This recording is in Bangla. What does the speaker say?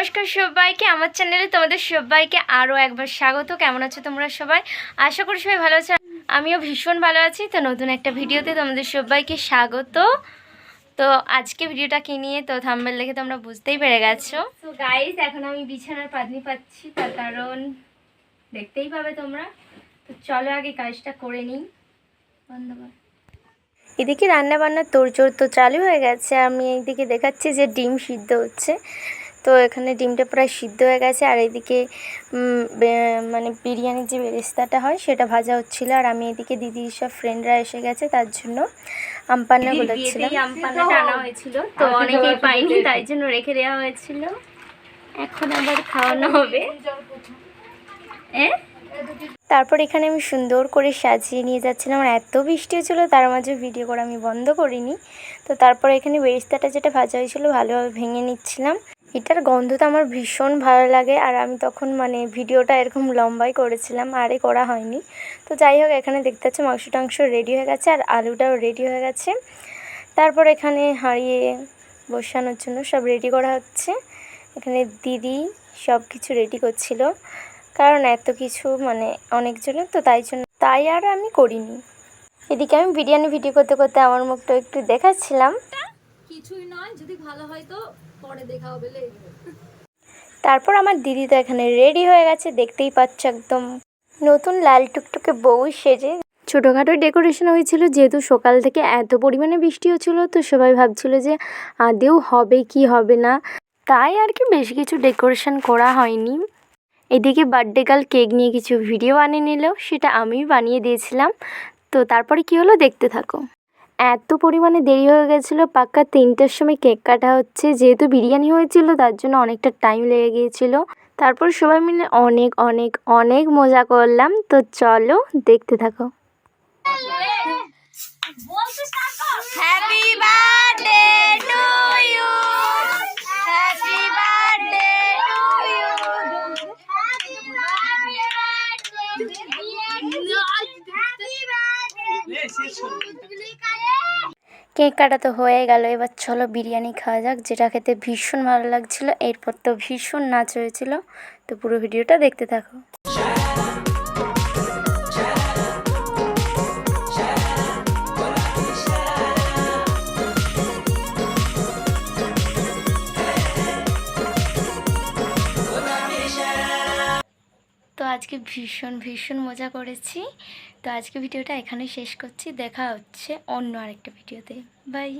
নমস্কার সবাইকে, আমার চ্যানেলে তোমাদের সবাইকে আরও একবার স্বাগত। কেমন আছো তোমরা সবাই? আশা করি সবাই ভালো আছো, আমিও ভীষণ ভালো আছি। তো নতুন একটা ভিডিওতে তোমাদের সবাইকে স্বাগত। তো আজকে ভিডিওটা কি নিয়ে, তো থাম্বনেল দেখে তোমরা বুঝতেই পেরে গেছো। তো গাইস, এখন আমি বিছানার পাতনি পাচ্ছি, তার কারণ দেখতেই পাবে তোমরা। তো চলো আগে কাজটা করে নিই। ধন্যবাদ। এদিকে রান্নাবান্নার তোড়জোড় তো চালু হয়ে গেছে। আমি এইদিকে দেখাচ্ছি যে ডিম সিদ্ধ হচ্ছে। তো এখানে ডিমটা প্রায় সিদ্ধ হয়ে গেছে, আর এদিকে মানে বিরিয়ানির যে বেরেস্তাটা হয় সেটা ভাজা হচ্ছিল। আর আমি এদিকে দিদির সব ফ্রেন্ডরা এসে গেছে, তার জন্য আমপান্না গোলাচ্ছিলাম। আমপান্নাটা আনা হয়েছিল, তো অনেকেই পাইনি, তাই জন্য রেখে দেওয়া হয়েছিল। এখন আবার খাওয়ানো হবে। তারপর এখানে আমি সুন্দর করে সাজিয়ে নিয়ে যাচ্ছিলাম। আর এত বৃষ্টি হচ্ছিলো, তার মাঝে ভিডিও করা আমি বন্ধ করিনি। তো তারপর এখানে বেরেস্তাটা যেটা ভাজা হয়েছিল ভালোভাবে ভেঙে নিচ্ছিলাম। এটার গন্ধটা আমার ভীষণ ভালো লাগে, আর আমি তখন মানে ভিডিওটা এরকম লম্বাই করেছিলাম, আরে করা হয়নি। তো যাই হোক, এখানে দেখতে পাচ্ছি মাংস টাংস রেডি হয়ে গেছে, আর আলুটাও রেডি হয়ে গেছে। তারপর এখানে হাঁড়িয়ে বসানোর জন্য সব রেডি করা হচ্ছে। এখানে দিদি সব কিছু রেডি করছিল, কারণ এত কিছু মানে অনেকজনের, তো তাই আর আমি করিনি। এদিকে আমি বিরিয়ানি ভিডিও করতে করতে আমার মুখটা একটু দেখাচ্ছিলাম। কিছুই নয়, যদি ভালো হয় তো পরে দেখা হবে। তারপর আমার দিদি তো এখানে রেডি হয়ে গেছে, দেখতেই পাচ্ছ, একদম নতুন লাল টুকটুকে বউ সেজে। ছোটোখাটো ডেকোরেশন হয়েছিল, যেহেতু সকাল থেকে এত পরিমাণে বৃষ্টি হচ্ছিলো, তো সবাই ভাবছিল যে আদেও হবে কি হবে না, তাই আর কি বেশি কিছু ডেকোরেশন করা হয়নি। এদিকে বার্থডে গার্ল কেক নিয়ে কিছু ভিডিও বানিয়ে নিল, সেটা আমিই বানিয়ে দিয়েছিলাম। তো তারপরে কি হলো দেখতে থাকো। এত পরিমাণে দেরি হয়ে গেছিলো, পাক্কা 3টার সময় কেক কাটা হচ্ছে। যেহেতু বিরিয়ানি হয়েছিল, তার জন্য অনেকটা টাইম লেগে গিয়েছিল। তারপর সবাই মিলে অনেক অনেক অনেক মজা করলাম। তো চলো দেখতে থাকো। Happy birthday to you, happy birthday to you, cake কাটা তো হয়ে গেল, এবার চলো বিরিয়ানি খাওয়া যাক, যেটা খেতে ভীষণ ভালো লাগছিল। এরপর তো ভীষণ নাচ হয়েছিল, তো পুরো ভিডিওটা দেখতে থাকো। তো আজকে ভীষণ ভীষণ মজা করেছি। তো আজকে ভিডিওটা এখানে শেষ করছি, দেখা হচ্ছে অন্য আরেকটা ভিডিওতে। বাই।